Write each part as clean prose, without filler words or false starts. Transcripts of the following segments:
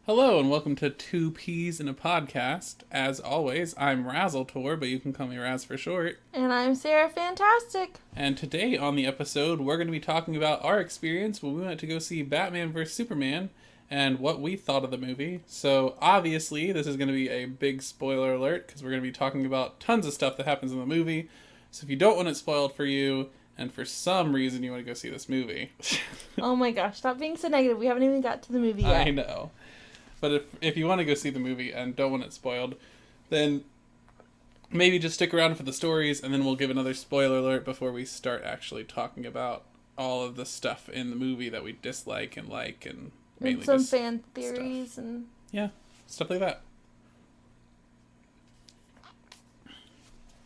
Hello and welcome to Two Peas in a Podcast. As always, I'm Razultor, but you can call me Raz for short. And I'm Sara Fantastic. And today on the episode, we're going to be talking about our experience when we went to go see Batman vs. Superman and what we thought of the movie. So obviously, this is going to be a big spoiler alert because we're going to be talking about tons of stuff that happens in the movie. So if you don't want it spoiled for you, and for some reason you want to go see this movie. Oh my gosh, stop being so negative. We haven't even got to the movie yet. I know. But if you want to go see the movie and don't want it spoiled, then maybe just stick around for the stories, and then we'll give another spoiler alert before we start actually talking about all of the stuff in the movie that we dislike and like, and mainly and some just fan theories stuff. and... Yeah, stuff like that.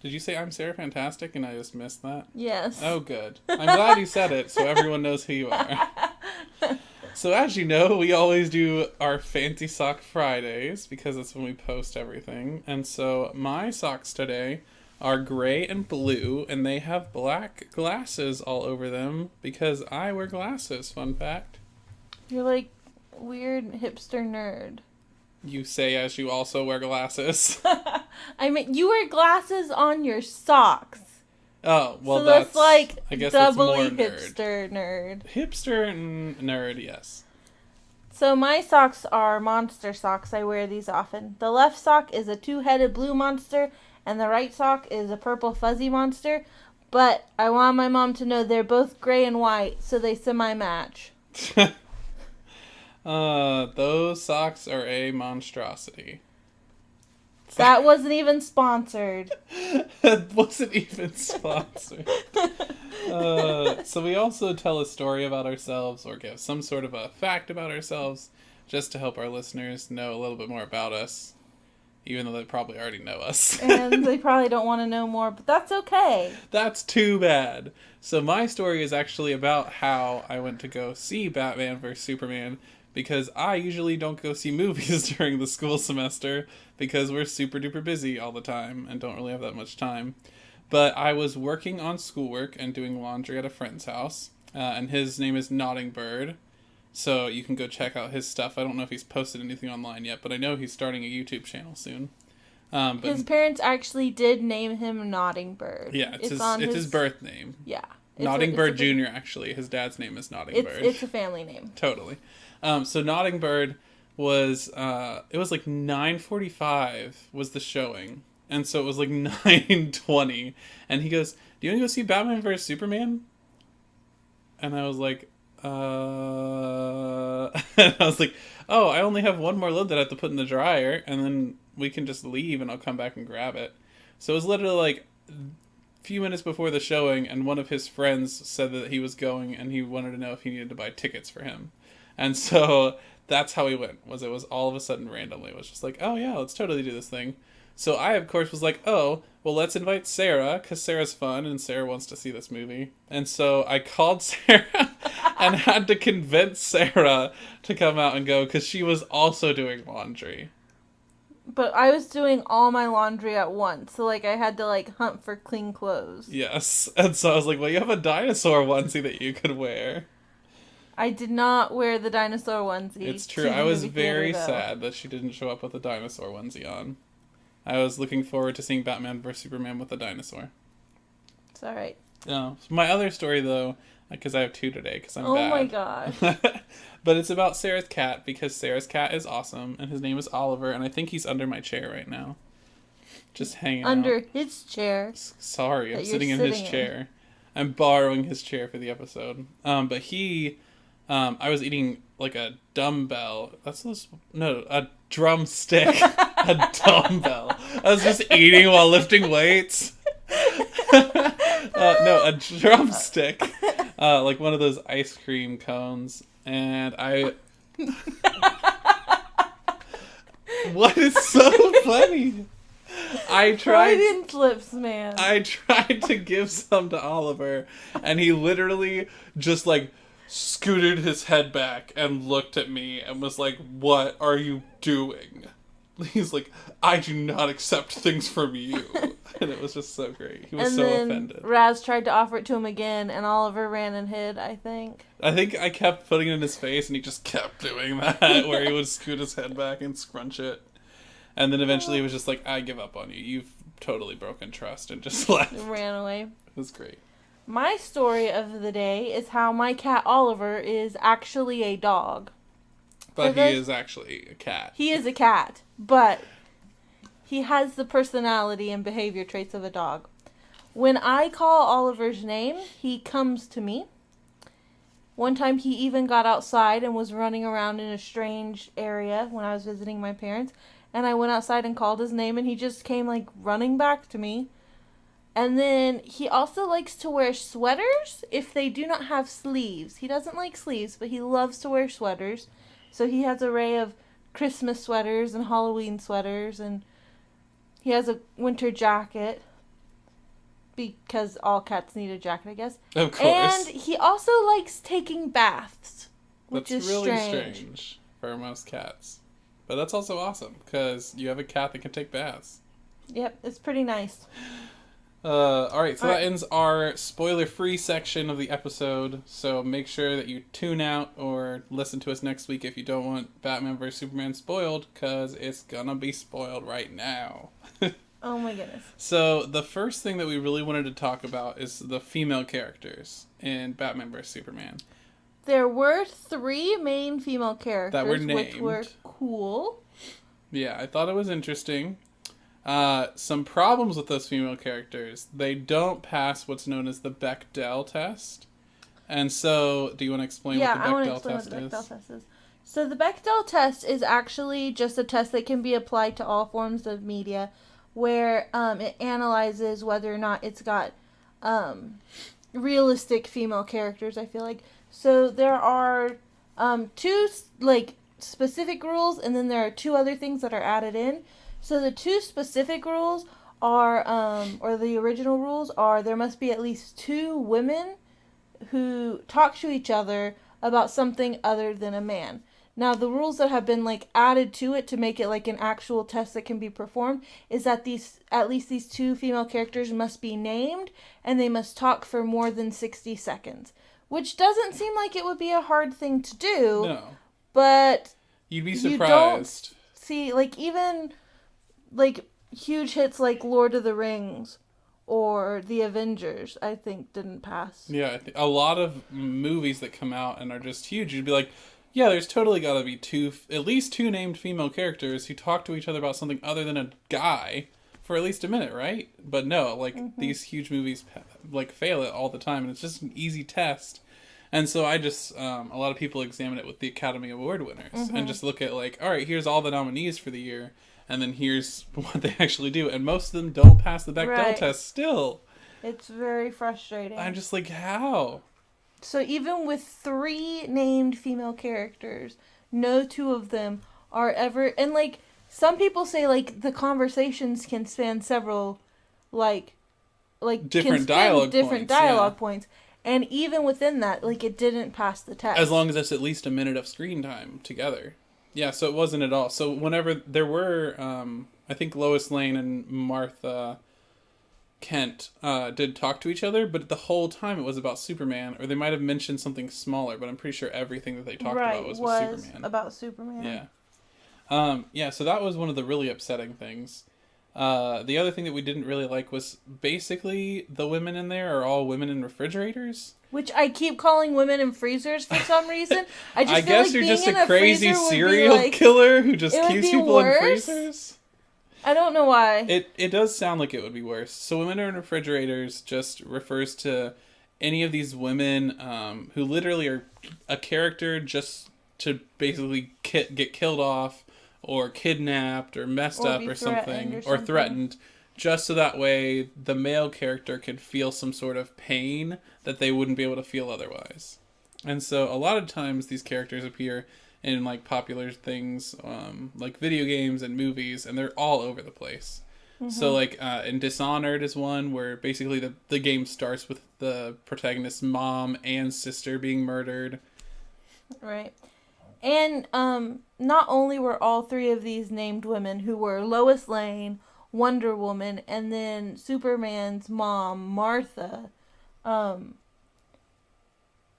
Did you say I'm Sara Fantastic and I just missed that? Yes. Oh, good. I'm glad you said it so everyone knows who you are. So as you know, we always do our Fancy Sock Fridays because that's when we post everything. And so my socks today are gray and blue, and they have black glasses all over them because I wear glasses, fun fact. You're like weird hipster nerd. You say as you also wear glasses. I mean, you wear glasses on your socks. Oh, well, so that's like I guess doubly that's more hipster nerd. Hipster and nerd, yes. So my socks are monster socks. I wear these often. The left sock is a two-headed blue monster, and the right sock is a purple fuzzy monster. But I want my mom to know they're both gray and white, so they semi-match. Those socks are a monstrosity. That wasn't even sponsored. That wasn't even sponsored. So we also tell a story about ourselves or give some sort of a fact about ourselves just to help our listeners know a little bit more about us, even though they probably already know us. And they probably don't want to know more, but that's okay. That's too bad. So my story is actually about how I went to go see Batman vs. Superman, because I usually don't go see movies during the school semester because we're super duper busy all the time and don't really have that much time. But I was working on schoolwork and doing laundry at a friend's house, and his name is Nodding Bird, so you can go check out his stuff. I don't know if he's posted anything online yet, but I know he's starting a YouTube channel soon. But his parents actually did name him Nodding Bird. Yeah, it's his birth name. Yeah. Nodding Bird Jr., actually. His dad's name is Nodding Bird. It's a family name. Totally. So Nodding Bird was, it was like 9:45 was the showing. And so it was like 9:20. And he goes, do you want to go see Batman vs. Superman? And I was like, and I was like, oh, I only have one more load that I have to put in the dryer. And then we can just leave and I'll come back and grab it. So it was literally like a few minutes before the showing. And one of his friends said that he was going and he wanted to know if he needed to buy tickets for him. And so that's how we went, it was all of a sudden randomly. It was just like, oh yeah, let's totally do this thing. So I, of course, was like, oh, well, let's invite Sara, because Sara's fun, and Sara wants to see this movie. And so I called Sara and had to convince Sara to come out and go, because she was also doing laundry. But I was doing all my laundry at once, so, like, I had to, like, hunt for clean clothes. Yes, and so I was like, well, you have a dinosaur onesie that you could wear. I did not wear the dinosaur onesie. It's true. I was very sad that she didn't show up with a dinosaur onesie on. I was looking forward to seeing Batman vs. Superman with a dinosaur. It's alright. My other story, though, because I have two today, because I'm bad. Oh my gosh. But it's about Sara's cat, because Sara's cat is awesome, and his name is Oliver, and I think he's under my chair right now. Just hanging under out. his chair. Sorry, I'm sitting in his chair. I'm borrowing his chair for the episode. But he... I was eating like a dumbbell. A drumstick. A dumbbell. I was just eating while lifting weights. No, a drumstick. Like one of those ice cream cones. And I... What is so funny? I tried... Freudian slips, man. I tried to give some to Oliver, and he literally just like... scooted his head back and looked at me and was like, what are you doing? He's like, I do not accept things from you. And it was just so great. He was And so then offended. Raz tried to offer it to him again, and Oliver ran and hid, I think. I think I kept putting it in his face, and he just kept doing that, where he would scoot his head back and scrunch it. And then eventually he was just like, I give up on you. You've totally broken trust, and just left. Ran away. It was great. My story of the day is how my cat Oliver is actually a dog. But he is actually a cat. He is a cat, but he has the personality and behavior traits of a dog. When I call Oliver's name, he comes to me. One time he even got outside and was running around in a strange area when I was visiting my parents. And I went outside and called his name, and he just came, like, running back to me. And then he also likes to wear sweaters if they do not have sleeves. He doesn't like sleeves, but he loves to wear sweaters. So he has an array of Christmas sweaters and Halloween sweaters, and he has a winter jacket. Because all cats need a jacket, I guess. Of course. And he also likes taking baths, which That's is really strange for most cats. But that's also awesome, because you have a cat that can take baths. Yep, it's pretty nice. Alright, so that ends our spoiler-free section of the episode. So make sure that you tune out or listen to us next week if you don't want Batman vs. Superman spoiled, because it's gonna be spoiled right now. Oh my goodness. So the first thing that we really wanted to talk about is the female characters in Batman vs. Superman. There were 3 main female characters That were named. which were cool. Yeah, I thought it was interesting. Some problems with those female characters. They don't pass what's known as the Bechdel test. And so, do you want to explain what the Bechdel test is? So the Bechdel test is actually just a test that can be applied to all forms of media, where it analyzes whether or not it's got realistic female characters, I feel like. So there are 2 specific rules, and then there are 2 other things that are added in. So the 2 specific rules are, or the original rules are, there must be at least 2 women who talk to each other about something other than a man. Now, the rules that have been, added to it to make it, an actual test that can be performed is that at least these 2 female characters must be named, and they must talk for more than 60 seconds. Which doesn't seem like it would be a hard thing to do. No. But you'd be surprised. You don't see, even, huge hits like Lord of the Rings or The Avengers, I think, didn't pass. Yeah, a lot of movies that come out and are just huge, you'd be like, yeah, there's totally got to be at least 2 named female characters who talk to each other about something other than a guy for at least a minute, right? But no, these huge movies, fail it all the time, and it's just an easy test. And so I just, a lot of people examine it with the Academy Award winners and just look at, all right, here's all the nominees for the year, and then here's what they actually do. And most of them don't pass the Bechdel test still. It's very frustrating. I'm just like, how? So even with 3 named female characters, no 2 of them are ever... And, some people say, the conversations can span several, different dialogue points. And even within that, it didn't pass the test. As long as it's at least a minute of screen time together. Yeah, so it wasn't at all. So whenever there were, I think Lois Lane and Martha Kent did talk to each other, but the whole time it was about Superman, or they might have mentioned something smaller, but I'm pretty sure everything that they talked about was Superman. About Superman. Yeah. So that was one of the really upsetting things. The other thing that we didn't really like was basically the women in there are all women in refrigerators. Which I keep calling women in freezers for some reason. I guess like you're just a crazy serial killer who just keeps people in freezers. I don't know why. It does sound like it would be worse. So women in refrigerators just refers to any of these women who literally are a character just to basically get killed off or kidnapped or messed up or something, or threatened, just so that way the male character can feel some sort of pain that they wouldn't be able to feel otherwise. And so a lot of times these characters appear in popular things like video games and movies, and they're all over the place. Mm-hmm. So in Dishonored is one where basically the game starts with the protagonist's mom and sister being murdered. Right. And not only were all 3 of these named women who were Lois Lane Wonder Woman, and then Superman's mom, Martha. Um,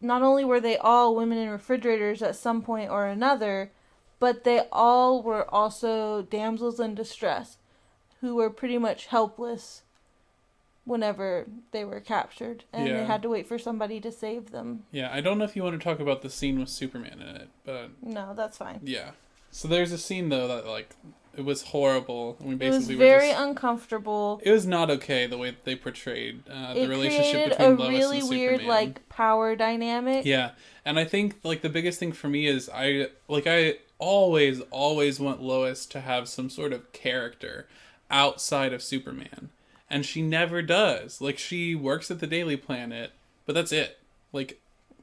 Not only were they all women in refrigerators at some point or another, but they all were also damsels in distress who were pretty much helpless whenever they were captured, and they had to wait for somebody to save them. Yeah, I don't know if you want to talk about the scene with Superman in it, but... No, that's fine. Yeah. So there's a scene, though, that, like, it was horrible. We basically it was very uncomfortable. It was not okay the way that they portrayed the relationship between Lois and Superman. It created a really weird, like, power dynamic. Yeah, and I think, like, the biggest thing for me is I always want Lois to have some sort of character outside of Superman. And she never does. Like, she works at the Daily Planet, but that's it. Like,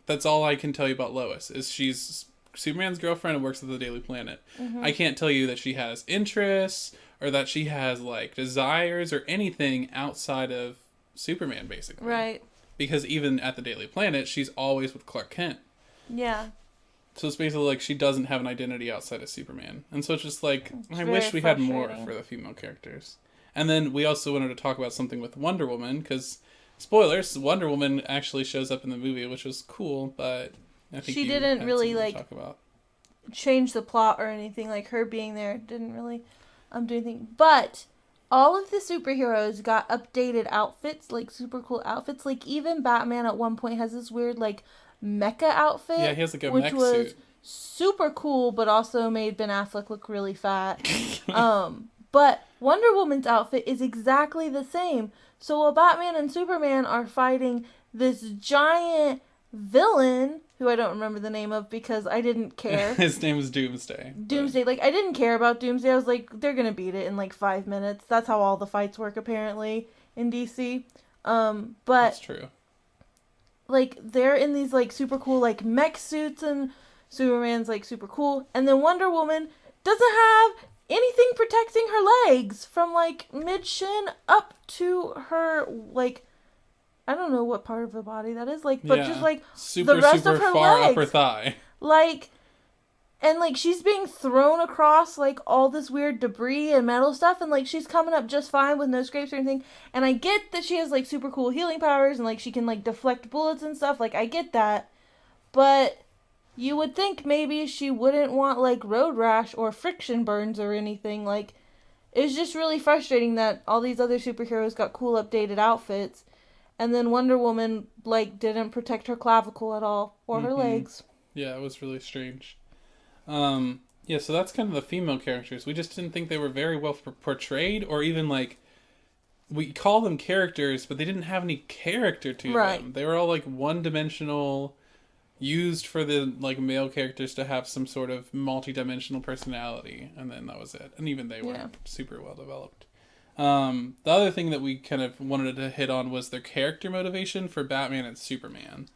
that's all I can tell you about Lois, is she's Superman's girlfriend and works at the Daily Planet. Mm-hmm. I can't tell you that she has interests, or that she has, like, desires, or anything outside of Superman, basically. Right. Because even at the Daily Planet, she's always with Clark Kent. Yeah. So it's basically like she doesn't have an identity outside of Superman. And so it's just like, I wish we had more for the female characters. And then we also wanted to talk about something with Wonder Woman, because, spoilers, Wonder Woman actually shows up in the movie, which was cool, but I think she didn't really, like, talk about. Change the plot or anything. Like, her being there didn't really do anything. But all of the superheroes got updated outfits, like, super cool outfits. Like, even Batman at one point has this weird, like, mecha outfit. Yeah, he has, like, a mech suit. Which was super cool, but also made Ben Affleck look really fat. But Wonder Woman's outfit is exactly the same. So while Batman and Superman are fighting this giant villain, who I don't remember the name of because I didn't care. His name is Doomsday. Doomsday. Like, I didn't care about Doomsday. I was like, they're going to beat it in like 5 minutes. That's how all the fights work, apparently, in DC. But that's true. Like, they're in these, like, super cool, like, mech suits, and Superman's, like, super cool. And then Wonder Woman doesn't have anything protecting her legs from, like, mid-shin up to her, like, I don't know what part of the body that is, like, but just, like, super, the rest super of her far legs. upper thigh. Like, and, like, she's being thrown across, like, all this weird debris and metal stuff, and, like, she's coming up just fine with no scrapes or anything. And I get that she has, like, super cool healing powers, and, like, she can, like, deflect bullets and stuff. Like, I get that. But you would think maybe she wouldn't want, like, road rash or friction burns or anything. Like, it's just really frustrating that all these other superheroes got cool updated outfits, and then Wonder Woman, like, didn't protect her clavicle at all, or her legs. Yeah, it was really strange. Yeah, so that's kind of the female characters. We just didn't think they were very well portrayed, or even, like, we call them characters, but they didn't have any character to them. They were all, like, one-dimensional, used for the, like, male characters to have some sort of multi-dimensional personality, and then that was it. And even they weren't super well developed. The other thing that we kind of wanted to hit on was their character motivation for Batman and Superman.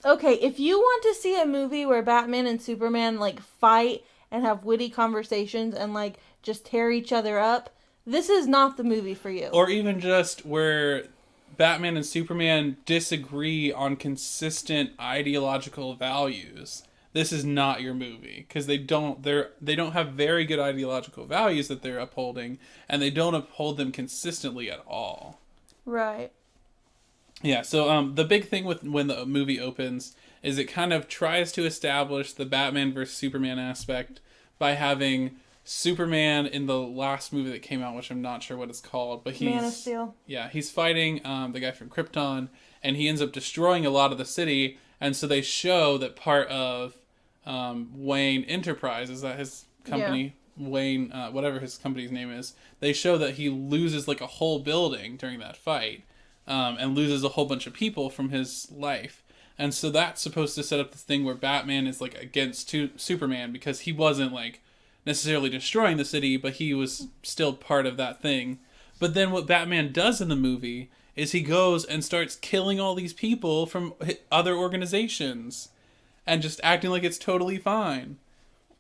Okay, if you want to see a movie where Batman and Superman, like, fight and have witty conversations and, like, just tear each other up, this is not the movie for you. Or even just where Batman and Superman disagree on consistent ideological values. This is not your movie, because they don't have very good ideological values that they're upholding, and they don't uphold them consistently at all. Right. Yeah, so the big thing with when the movie opens is it kind of tries to establish the Batman versus Superman aspect by having Superman in the last movie that came out, which I'm not sure what it's called, but he's... Man of Steel. Yeah, he's fighting the guy from Krypton, and he ends up destroying a lot of the city, and so they show that part of Wayne Enterprise, is that his company? Yeah. Wayne, whatever his company's name is, they show that he loses, like, a whole building during that fight. And loses a whole bunch of people from his life. And so that's supposed to set up this thing where Batman is, like, against Superman, because he wasn't, like, necessarily destroying the city, but he was still part of that thing. But then what Batman does in the movie is he goes and starts killing all these people from other organizations and just acting like it's totally fine.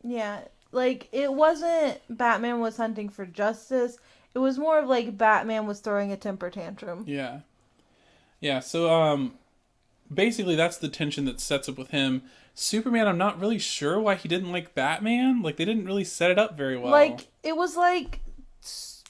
Yeah, like, it wasn't Batman was hunting for justice. It was more of, like, Batman was throwing a temper tantrum. Yeah. Yeah, so, basically that's the tension that sets up with him. Superman, I'm not really sure why he didn't like Batman. Like, they didn't really set it up very well. Like, it was like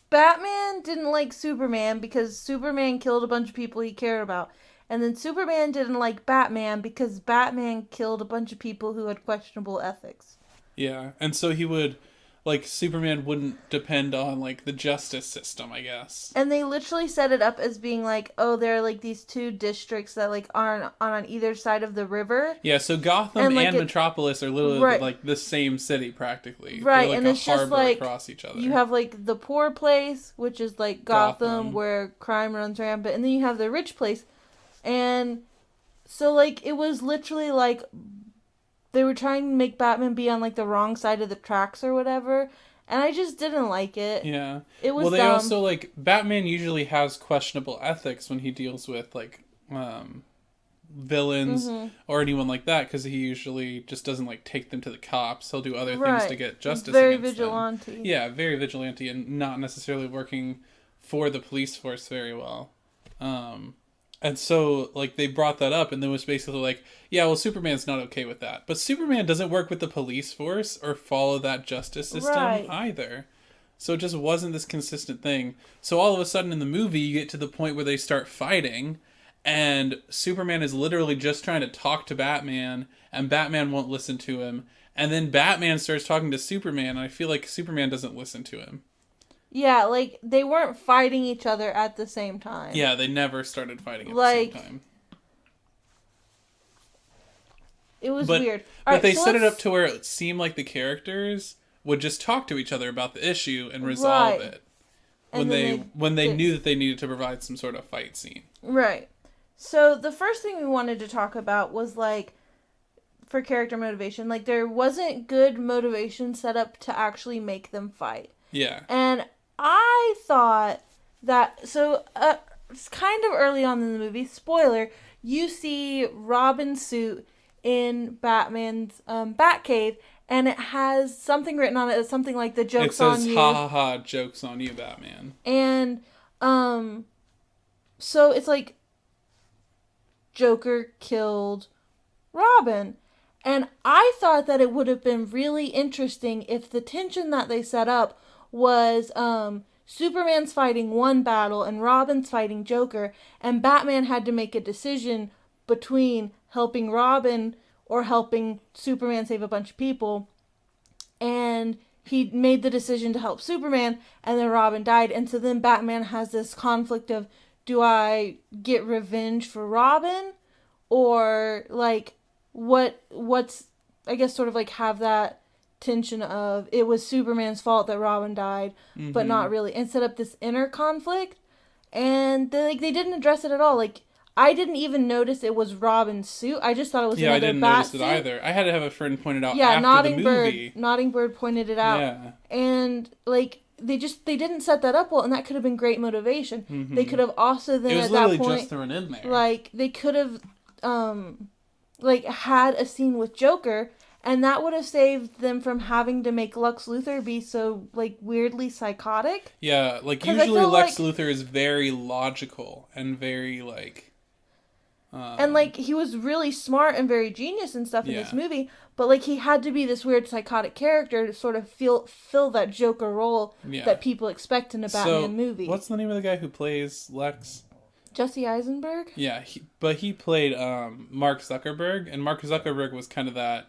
Batman didn't like Superman because Superman killed a bunch of people he cared about. And then Superman didn't like Batman because Batman killed a bunch of people who had questionable ethics. Yeah, and so he would, like, Superman wouldn't depend on, like, the justice system, I guess. And they literally set it up as being like, oh, there are like these two districts that like aren't on either side of the river. Yeah, so Gotham and, like, Metropolis are literally right. like the same city practically. Right, They're like and a it's just harbor like across each other. you have like the poor place, which is like Gotham, where crime runs rampant, and then you have the rich place. And so like it was literally like they were trying to make Batman be on like the wrong side of the tracks or whatever. And I just didn't like it. Yeah. It was well, they dumb. also, like, Batman usually has questionable ethics when he deals with, like, villains or anyone like that, because he usually just doesn't, like, take them to the cops. He'll do other things to get justice very against vigilante. them. Yeah, very vigilante and not necessarily working for the police force very well. And so, like, they brought that up, and then was basically like, yeah, well, Superman's not okay with that. But Superman doesn't work with the police force or follow that justice system either. So it just wasn't this consistent thing. So all of a sudden in the movie, you get to the point where they start fighting, and Superman is literally just trying to talk to Batman, and Batman won't listen to him. And then Batman starts talking to Superman, and I feel like Superman doesn't listen to him. Yeah, like, they weren't fighting each other at the same time. Yeah, they never started fighting at the same time. It was weird. But they set it up to where it seemed like the characters would just talk to each other about the issue and resolve it. When they knew that they needed to provide some sort of fight scene. Right. So the first thing we wanted to talk about was, like, for character motivation. Like, there wasn't good motivation set up to actually make them fight. Yeah. And I thought that, so it's kind of early on in the movie, spoiler, you see Robin's suit in Batman's Batcave, and it has something written on it. It's something like the joke's on you. It says, ha ha ha, joke's on you, Batman. And so it's like Joker killed Robin. And I thought that it would have been really interesting if the tension that they set up was Superman's fighting one battle and Robin's fighting Joker, and Batman had to make a decision between helping Robin or helping Superman save a bunch of people. And he made the decision to help Superman, and then Robin died. And so then Batman has this conflict of, do I get revenge for Robin? Or, like, what's, I guess, sort of like have that tension of it was Superman's fault that Robin died, but not really, and set up this inner conflict. And they didn't address it at all. Like, I didn't even notice it was Robin's suit. I just thought it was another bat suit. Yeah, I didn't notice it either. I had to have a friend point it out after the movie. Nodding Bird pointed it out. Yeah. And, like, they didn't set that up well, and that could have been great motivation. They could have also then at that point... It was literally just thrown in there. Like, they could have, had a scene with Joker, and that would have saved them from having to make Lex Luthor be so, like, weirdly psychotic. Yeah, like, usually Lex Luthor is very logical and very, like... and, like, he was really smart and very genius and stuff in this movie, but, like, he had to be this weird psychotic character to sort of fill that Joker role that people expect in a Batman movie. What's the name of the guy who plays Lex? Jesse Eisenberg? Yeah, he played Mark Zuckerberg, and Mark Zuckerberg was kind of that...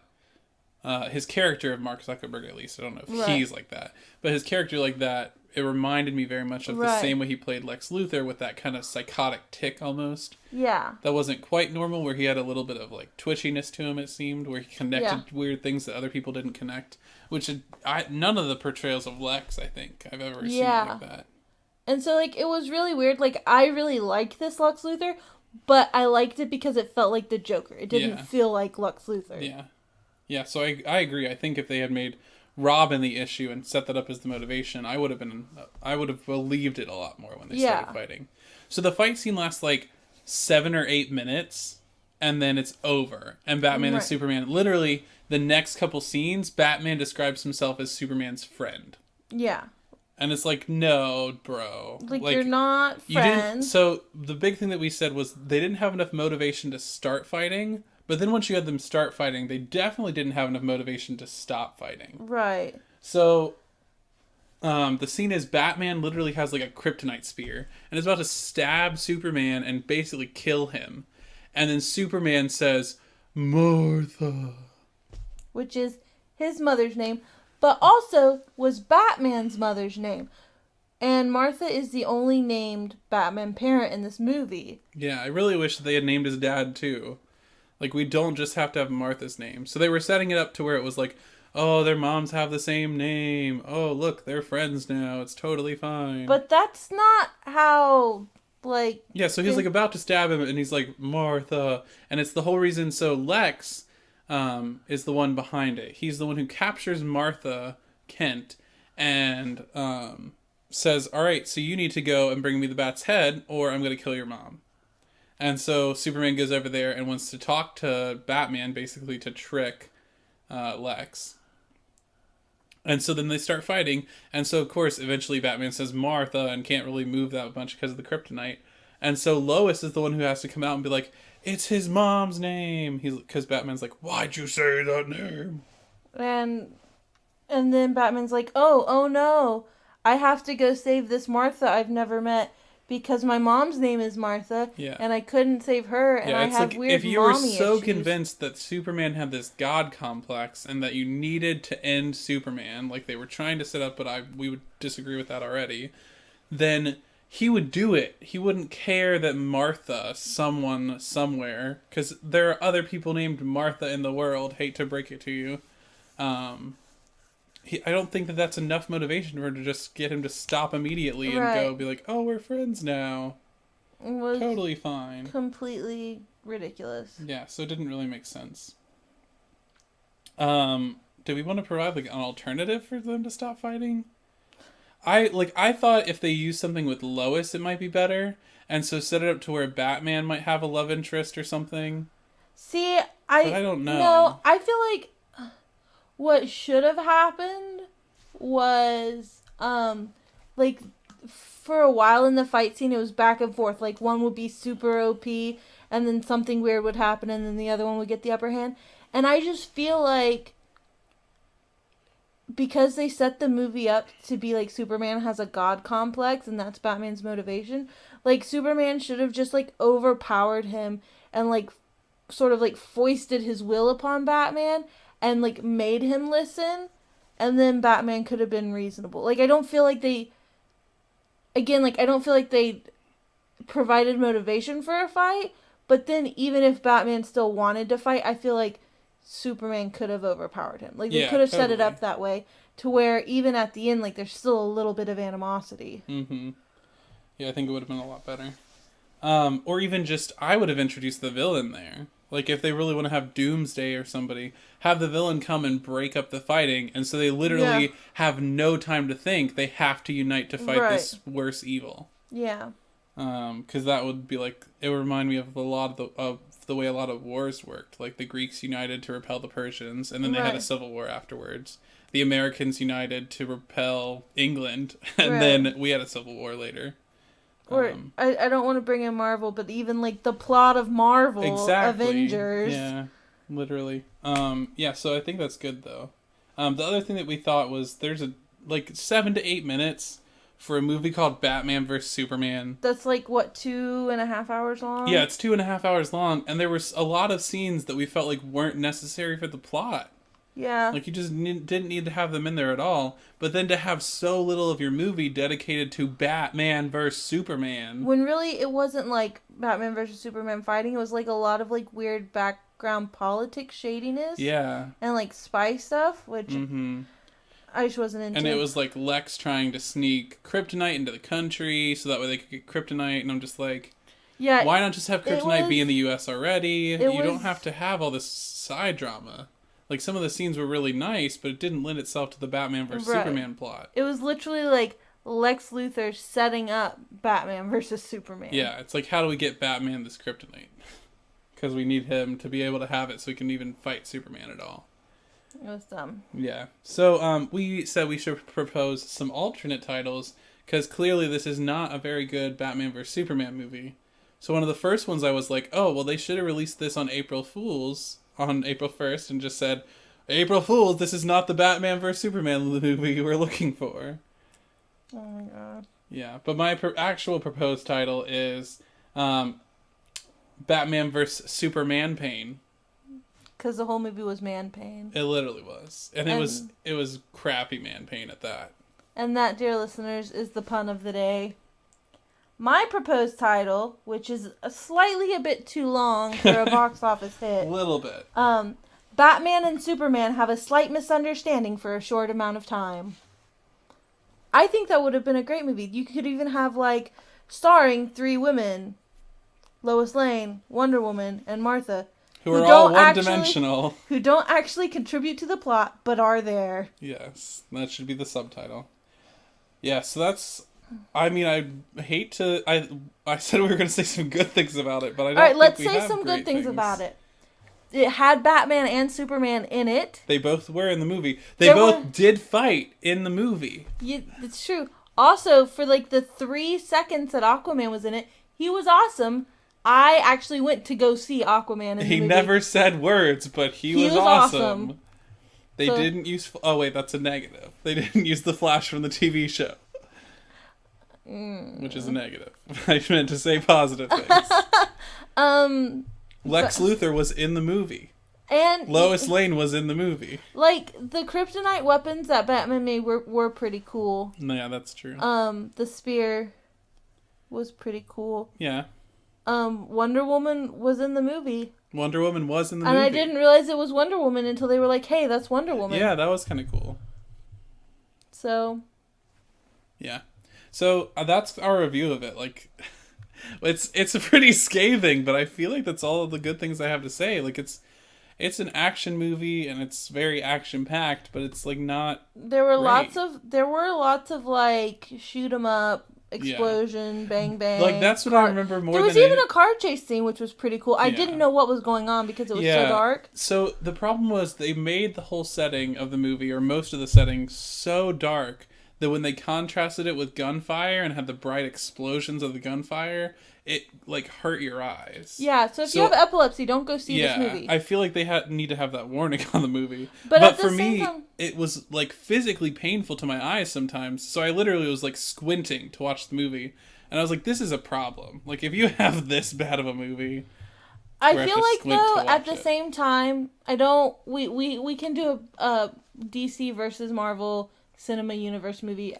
his character of Mark Zuckerberg, at least. I don't know if he's like that. But his character like that, it reminded me very much of the same way he played Lex Luthor, with that kind of psychotic tick almost. Yeah. That wasn't quite normal, where he had a little bit of like twitchiness to him, it seemed, where he connected weird things that other people didn't connect. Which, none of the portrayals of Lex, I think, I've ever seen like that. And so, like, it was really weird. Like, I really liked this Lex Luthor, but I liked it because it felt like the Joker. It didn't feel like Lex Luthor. Yeah. Yeah, so I agree. I think if they had made Robin the issue and set that up as the motivation, I would have believed it a lot more when they started fighting. So the fight scene lasts like 7 or 8 minutes, and then it's over. And Batman and Superman, literally the next couple scenes, Batman describes himself as Superman's friend. Yeah. And it's like, no, bro. Like you're not friends. So the big thing that we said was they didn't have enough motivation to start fighting. But then once you had them start fighting, they definitely didn't have enough motivation to stop fighting. Right. So The scene is Batman literally has like a kryptonite spear and is about to stab Superman and basically kill him. And then Superman says, Martha. Which is his mother's name, but also was Batman's mother's name. And Martha is the only named Batman parent in this movie. Yeah, I really wish they had named his dad too. Like, we don't just have to have Martha's name. So they were setting it up to where it was like, oh, their moms have the same name. Oh, look, they're friends now. It's totally fine. But that's not how, like... Yeah, so he's like about to stab him and he's like, Martha. And it's the whole reason. So Lex is the one behind it. He's the one who captures Martha Kent and says, all right, so you need to go and bring me the bat's head or I'm going to kill your mom. And so Superman goes over there and wants to talk to Batman, basically to trick Lex. And so then they start fighting. And so, of course, eventually Batman says Martha and can't really move that much because of the kryptonite. And so Lois is the one who has to come out and be like, it's his mom's name. Because Batman's like, why'd you say that name? And then Batman's like, oh no. I have to go save this Martha I've never met. Because my mom's name is Martha, and I couldn't save her, and I have like, weird mommy if you were so issues. convinced that Superman had this god complex and that you needed to end Superman, like they were trying to set up, but we would disagree with that already, then he would do it. He wouldn't care that Martha, someone somewhere, because there are other people named Martha in the world, hate to break it to you, I don't think that that's enough motivation for him to just get him to stop immediately and go be like, oh, we're friends now. It was totally fine. Completely ridiculous. Yeah, so it didn't really make sense. Do we want to provide like an alternative for them to stop fighting? I thought if they used something with Lois, it might be better, and so set it up to where Batman might have a love interest or something. See, but I don't know. No, I feel like what should have happened was, like, for a while in the fight scene, it was back and forth. Like, one would be super OP, and then something weird would happen, and then the other one would get the upper hand. And I just feel like, because they set the movie up to be like Superman has a god complex, and that's Batman's motivation, like, Superman should have just, like, overpowered him, and, like, sort of, like, foisted his will upon Batman, and, like, made him listen, and then Batman could have been reasonable. Like, I don't feel like they... Again, like, I don't feel like they provided motivation for a fight, but then even if Batman still wanted to fight, I feel like Superman could have overpowered him. Like, they could have set it up that way, to where even at the end, like, there's still a little bit of animosity. Mm-hmm. Yeah, I think it would have been a lot better. Or even just, I would have introduced the villain there. Like, if they really want to have Doomsday or somebody, have the villain come and break up the fighting, and so they literally have no time to think. They have to unite to fight this worse evil. Yeah. Because that would be like, it would remind me of a lot of the way a lot of wars worked. Like, the Greeks united to repel the Persians, and then they had a civil war afterwards. The Americans united to repel England, and then we had a civil war later. Or, I don't want to bring in Marvel, but even, like, the plot of Marvel, Avengers. Yeah, literally. Yeah, so I think that's good, though. The other thing that we thought was there's 7 to 8 minutes for a movie called Batman vs. Superman. That's, like, what, 2.5 hours long? Yeah, it's 2.5 hours long, and there was a lot of scenes that we felt like weren't necessary for the plot. Yeah. Like, you just didn't need to have them in there at all. But then to have so little of your movie dedicated to Batman versus Superman. When really it wasn't, like, Batman versus Superman fighting. It was, like, a lot of, like, weird background politics shadiness. Yeah. And, like, spy stuff, which I just wasn't into. And it was, like, Lex trying to sneak kryptonite into the country so that way they could get kryptonite. And I'm just like, yeah, why not just have kryptonite be in the U.S. already? You don't have to have all this side drama. Like, some of the scenes were really nice, but it didn't lend itself to the Batman versus Superman plot. It was literally, like, Lex Luthor setting up Batman versus Superman. Yeah, it's like, how do we get Batman this kryptonite? Because we need him to be able to have it so we can even fight Superman at all. It was dumb. Yeah. So, we said we should propose some alternate titles, because clearly this is not a very good Batman versus Superman movie. So one of the first ones I was like, oh, well, they should have released this on April 1st and just said, April Fools, this is not the Batman vs. Superman movie we're looking for. Oh my god. Yeah, but my actual proposed title is Batman vs. Superman Pain. Because the whole movie was man pain. It literally was. And it was crappy man pain at that. And that, dear listeners, is the pun of the day. My proposed title, which is slightly a bit too long for a box office hit. A little bit. Batman and Superman have a slight misunderstanding for a short amount of time. I think that would have been a great movie. You could even have, like, starring 3 women. Lois Lane, Wonder Woman, and Martha. Who are all one-dimensional. Who don't actually contribute to the plot, but are there. Yes, that should be the subtitle. Yeah, so that's... I mean, I hate to... I said we were going to say some good things about it, but I don't Alright, think let's we say have some great good things about it. It had Batman and Superman in it. They both were in the movie. They both did fight in the movie. Yeah, it's true. Also, for like the 3 seconds that Aquaman was in it, he was awesome. I actually went to go see Aquaman in the movie. He never said words, but he was awesome. They didn't use... Oh, wait, that's a negative. They didn't use the Flash from the TV show. Which is a negative. I meant to say positive things. Lex Luthor was in the movie. And Lois Lane was in the movie. Like, the kryptonite weapons that Batman made were pretty cool. Yeah, that's true. The spear was pretty cool. Yeah. Wonder Woman was in the movie. Wonder Woman was in the movie. And I didn't realize it was Wonder Woman until they were like, hey, that's Wonder Woman. Yeah, that was kind of cool. So. Yeah. So, that's our review of it. Like, it's a pretty scathing, but I feel like that's all of the good things I have to say. Like, it's an action movie, and it's very action-packed, but it's, like, not There were great. lots of, like, shoot 'em up, explosion, bang, bang. Like, that's what I remember more than... There was even a car chase scene, which was pretty cool. I Yeah. didn't know what was going on because it was so dark. So, the problem was they made the whole setting of the movie, or most of the setting, so dark that when they contrasted it with gunfire and had the bright explosions of the gunfire, it, like, hurt your eyes. Yeah, so if you have epilepsy, don't go see this movie. I feel like they need to have that warning on the movie. But for me, it was, like, physically painful to my eyes sometimes, so I literally was, like, squinting to watch the movie. And I was like, this is a problem. Like, if you have this bad of a movie... I feel like, though, at the same time, we can do a DC versus Marvel Cinema Universe movie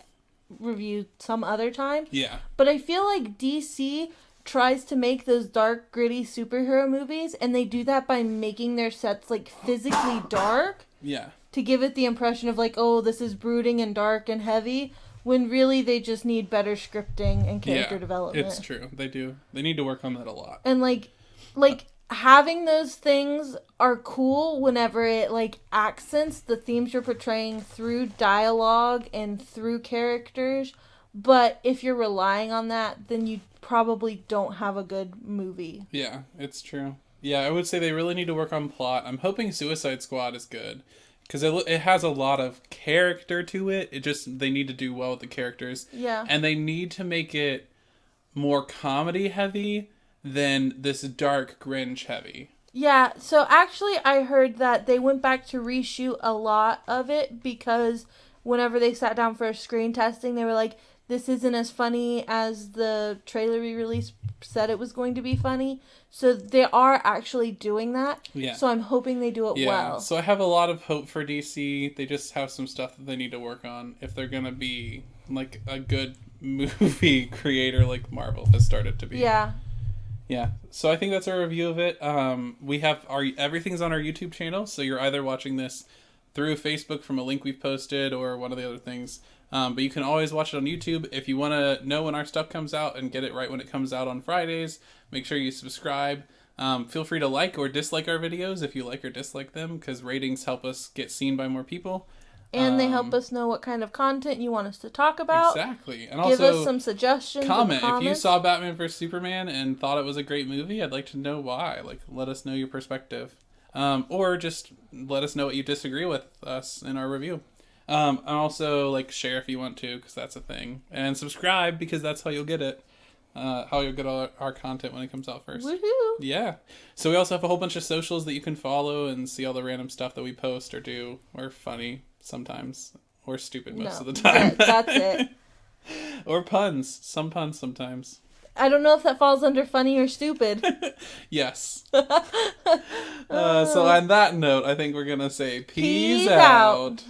review some other time. Yeah. But I feel like DC tries to make those dark, gritty superhero movies, and they do that by making their sets, like, physically dark. Yeah. To give it the impression of, like, oh, this is brooding and dark and heavy, when really they just need better scripting and character development. It's true. They do. They need to work on that a lot. And, like having those things are cool whenever it, like, accents the themes you're portraying through dialogue and through characters. But if you're relying on that, then you probably don't have a good movie. Yeah, it's true. Yeah, I would say they really need to work on plot. I'm hoping Suicide Squad is good. Because it has a lot of character to it. They need to do well with the characters. Yeah. And they need to make it more comedy heavy than this dark Grinch heavy. Yeah, so actually I heard that they went back to reshoot a lot of it because whenever they sat down for a screen testing, they were like, this isn't as funny as the trailer we released said it was going to be funny. So they are actually doing that. Yeah. So I'm hoping they do it well. So I have a lot of hope for DC. They just have some stuff that they need to work on if they're going to be like a good movie creator like Marvel has started to be. Yeah. Yeah. So I think that's our review of it. We have everything's on our YouTube channel. So you're either watching this through Facebook from a link we've posted or one of the other things. But you can always watch it on YouTube. If you want to know when our stuff comes out and get it right when it comes out on Fridays, make sure you subscribe. Feel free to like or dislike our videos if you like or dislike them, because ratings help us get seen by more people. And they help us know what kind of content you want us to talk about. Exactly. And give also, us some suggestions. Comment. If you saw Batman vs. Superman and thought it was a great movie, I'd like to know why. Like, let us know your perspective. Or just let us know what you disagree with us in our review. And also, like, share if you want to, because that's a thing. And subscribe, because that's how you'll get it. How you'll get all our content when it comes out first. Woohoo! Yeah. So we also have a whole bunch of socials that you can follow and see all the random stuff that we post or do. Or funny sometimes. Or stupid most of the time. That's it. Or puns. Some puns sometimes. I don't know if that falls under funny or stupid. Yes. So on that note, I think we're going to say peace Peace out. out.